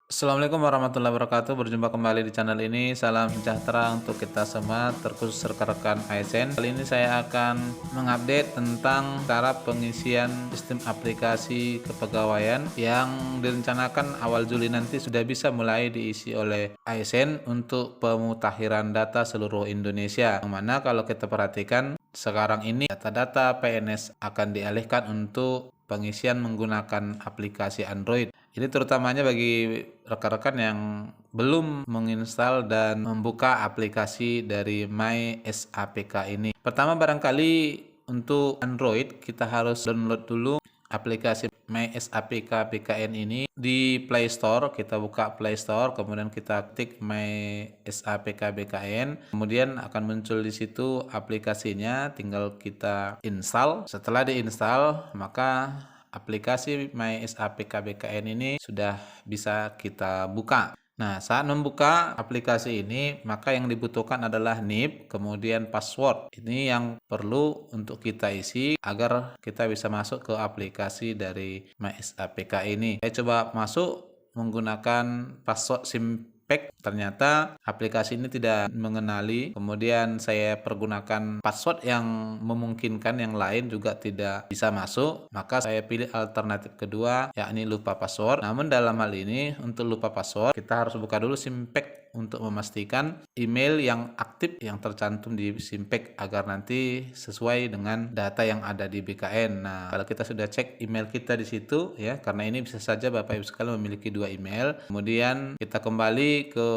Assalamualaikum warahmatullahi wabarakatuh. Berjumpa kembali di channel ini. Salam sejahtera untuk kita semua, terkhusus rekan-rekan ASN. Kali ini saya akan mengupdate tentang cara pengisian sistem aplikasi kepegawaian yang direncanakan awal Juli nanti sudah bisa mulai diisi oleh ASN untuk pemutakhiran data seluruh Indonesia. Yang mana kalau kita perhatikan sekarang ini data-data PNS akan dialihkan untuk pengisian menggunakan aplikasi Android. Ini terutamanya bagi rekan-rekan yang belum menginstal dan membuka aplikasi dari My SAPK ini. Pertama, barangkali untuk Android kita harus download dulu aplikasi My SAPK BKN ini di Play Store. Kita buka Play Store, kemudian kita ketik My SAPK BKN, kemudian akan muncul di situ aplikasinya, tinggal kita install. Setelah diinstal, maka aplikasi My SAPK BKN ini sudah bisa kita buka. Nah, saat membuka aplikasi ini, maka yang dibutuhkan adalah NIP, kemudian password. Ini yang perlu untuk kita isi agar kita bisa masuk ke aplikasi dari My SAPK ini. Saya coba masuk menggunakan password Simpek. Ternyata aplikasi ini tidak mengenali, kemudian saya pergunakan password yang memungkinkan, yang lain juga tidak bisa masuk, maka saya pilih alternatif kedua, yakni lupa password. Namun dalam hal ini untuk lupa password kita harus buka dulu Simpek untuk memastikan email yang aktif yang tercantum di Simpek agar nanti sesuai dengan data yang ada di BKN. Nah, kalau kita sudah cek email kita di situ ya, karena ini bisa saja Bapak Ibu sekalian memiliki dua email. Kemudian kita kembali ke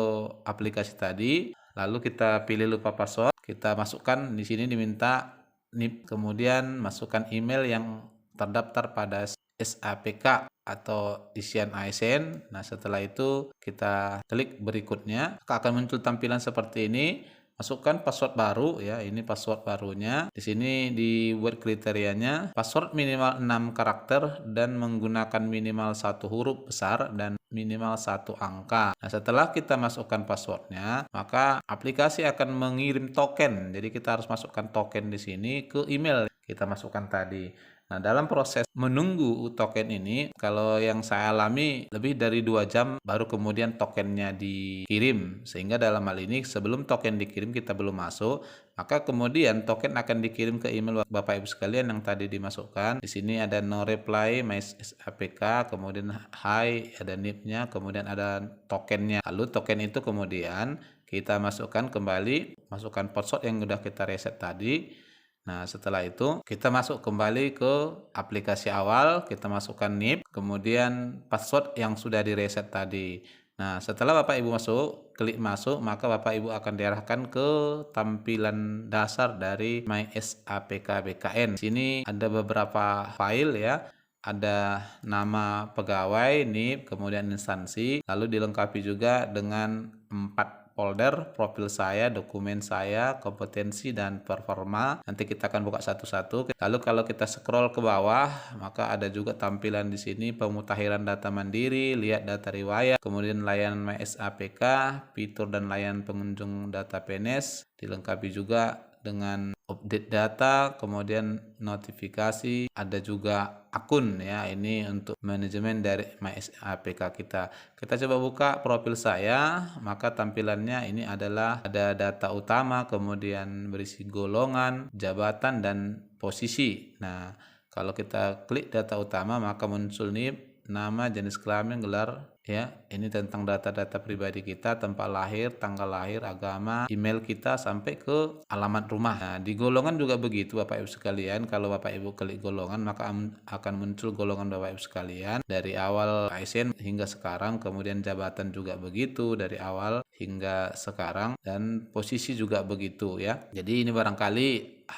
aplikasi tadi, lalu kita pilih lupa password, kita masukkan di sini diminta NIP, kemudian masukkan email yang terdaftar pada SAPK atau isian ASN. Nah, setelah itu kita klik berikutnya, akan muncul tampilan seperti ini. Masukkan password baru ya, ini password barunya. Di sini dibuat kriterianya, password minimal 6 karakter dan menggunakan minimal 1 huruf besar dan minimal 1 angka. Nah, setelah kita masukkan passwordnya, maka aplikasi akan mengirim token. Jadi kita harus masukkan token di sini ke email kita masukkan tadi. Nah, dalam proses menunggu token ini, kalau yang saya alami lebih dari 2 jam baru kemudian tokennya dikirim. Sehingga dalam hal ini sebelum token dikirim kita belum masuk, maka kemudian token akan dikirim ke email Bapak Ibu sekalian yang tadi dimasukkan. Di sini ada no reply My SAPK, kemudian hi, ada NIP-nya, kemudian ada tokennya. Lalu token itu kemudian kita masukkan kembali, masukkan password yang sudah kita reset tadi. Nah, setelah itu kita masuk kembali ke aplikasi awal, kita masukkan NIP, kemudian password yang sudah direset tadi. Nah, setelah Bapak Ibu masuk, klik masuk, maka Bapak Ibu akan diarahkan ke tampilan dasar dari My SAPK BKN. Di sini ada beberapa file ya. Ada nama pegawai, NIP, kemudian instansi, lalu dilengkapi juga dengan 4 folder, profil saya, dokumen saya, kompetensi, dan performa. Nanti kita akan buka satu-satu. Lalu kalau kita scroll ke bawah, maka ada juga tampilan di sini pemutakhiran data mandiri, lihat data riwayat, kemudian layanan My SAPK, fitur dan layanan pengunjung data PNS, dilengkapi juga dengan update data, kemudian notifikasi, ada juga akun ya, ini untuk manajemen dari My SAPK kita. Kita coba buka profil saya, maka tampilannya ini adalah ada data utama, kemudian berisi golongan, jabatan, dan posisi. Nah, kalau kita klik data utama maka muncul nih nama, jenis kelamin, gelar ya. Ini tentang data-data pribadi kita, tempat lahir, tanggal lahir, agama, email kita sampai ke alamat rumah. Nah, di golongan juga begitu Bapak Ibu sekalian. Kalau Bapak Ibu klik golongan maka akan muncul golongan Bapak Ibu sekalian dari awal ASN hingga sekarang, kemudian jabatan juga begitu dari awal hingga sekarang, dan posisi juga begitu ya. Jadi ini barangkali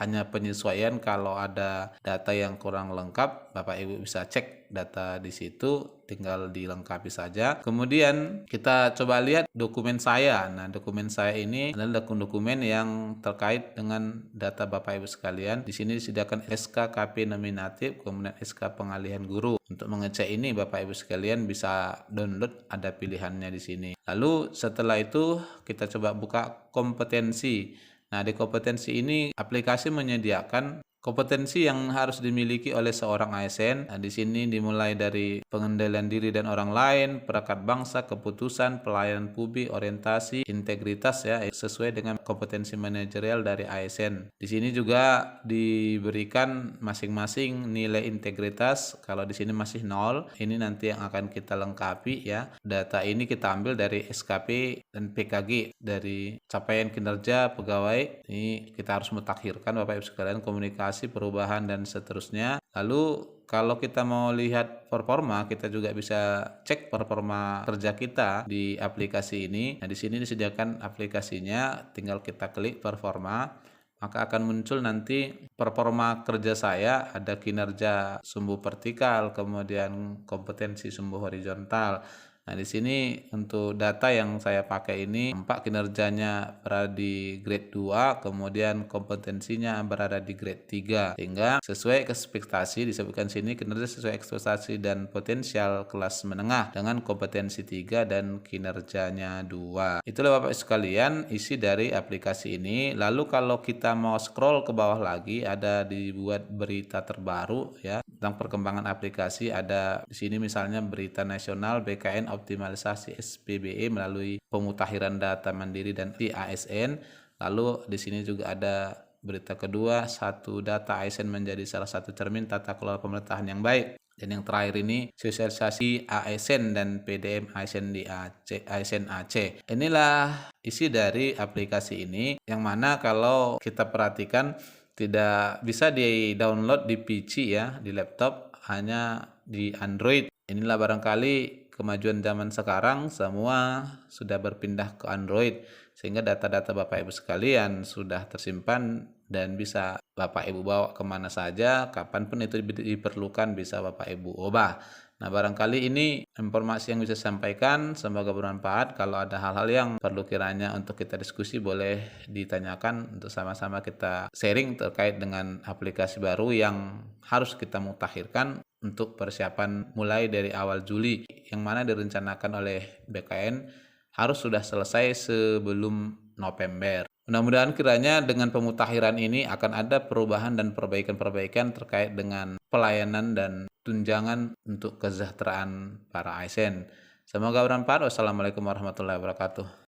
hanya penyesuaian, kalau ada data yang kurang lengkap Bapak Ibu bisa cek data di situ, tinggal dilengkapi saja. Kemudian kita coba lihat dokumen saya. Nah, dokumen saya ini adalah dokumen yang terkait dengan data Bapak Ibu sekalian. Di sini disediakan SK-KP nominatif, kemudian SK pengalihan guru. Untuk mengecek ini Bapak Ibu sekalian bisa download, ada pilihannya di sini. Lalu setelah itu kita coba buka kompetensi. Nah, di kompetensi ini aplikasi menyediakan Kompetensi yang harus dimiliki oleh seorang ASN, nah, di sini dimulai dari pengendalian diri dan orang lain, perekat bangsa, keputusan, pelayanan publik, orientasi, integritas ya, sesuai dengan kompetensi manajerial dari ASN. Di sini juga diberikan masing-masing nilai integritas. Kalau di sini masih 0, ini nanti yang akan kita lengkapi ya. Data ini kita ambil dari SKP dan PKG, dari capaian kinerja pegawai. Ini kita harus mutakhirkan Bapak Ibu sekalian, komunikasi, perubahan dan seterusnya. Lalu kalau kita mau lihat performa, kita juga bisa cek performa kerja kita di aplikasi ini. Nah, di sini disediakan aplikasinya, tinggal kita klik performa, maka akan muncul nanti performa kerja saya, ada kinerja sumbu vertikal, kemudian kompetensi sumbu horizontal. Nah, di sini untuk data yang saya pakai ini, nampak kinerjanya berada di grade 2, kemudian kompetensinya berada di grade 3. Sehingga sesuai ekspektasi, disebutkan sini kinerja sesuai ekspektasi dan potensial kelas menengah dengan kompetensi 3 dan kinerjanya 2. Itulah Bapak sekalian isi dari aplikasi ini. Lalu kalau kita mau scroll ke bawah lagi, ada dibuat berita terbaru ya tentang perkembangan aplikasi. Ada di sini misalnya berita nasional BKN optimalisasi SPBE melalui pemutakhiran data mandiri dan di ASN. Lalu di sini juga ada berita kedua, satu data ASN menjadi salah satu cermin tata kelola pemerintahan yang baik. Dan yang terakhir ini sosialisasi ASN dan PDM ASN di ASN Aceh. Inilah isi dari aplikasi ini, yang mana kalau kita perhatikan tidak bisa di-download di PC ya, di laptop, hanya di Android. Inilah barangkali kemajuan zaman sekarang, semua sudah berpindah ke Android, sehingga data-data Bapak Ibu sekalian sudah tersimpan dan bisa Bapak Ibu bawa kemana saja, kapanpun itu diperlukan bisa Bapak Ibu ubah. Nah, barangkali ini informasi yang bisa saya sampaikan, semoga bermanfaat. Kalau ada hal-hal yang perlu kiranya untuk kita diskusi, boleh ditanyakan untuk sama-sama kita sharing terkait dengan aplikasi baru yang harus kita mutakhirkan untuk persiapan mulai dari awal Juli, yang mana direncanakan oleh BKN harus sudah selesai sebelum November. Mudah-mudahan kiranya dengan pemutakhiran ini akan ada perubahan dan perbaikan-perbaikan terkait dengan pelayanan dan tunjangan untuk kesejahteraan para ASN. Semoga bermanfaat. Wassalamualaikum warahmatullahi wabarakatuh.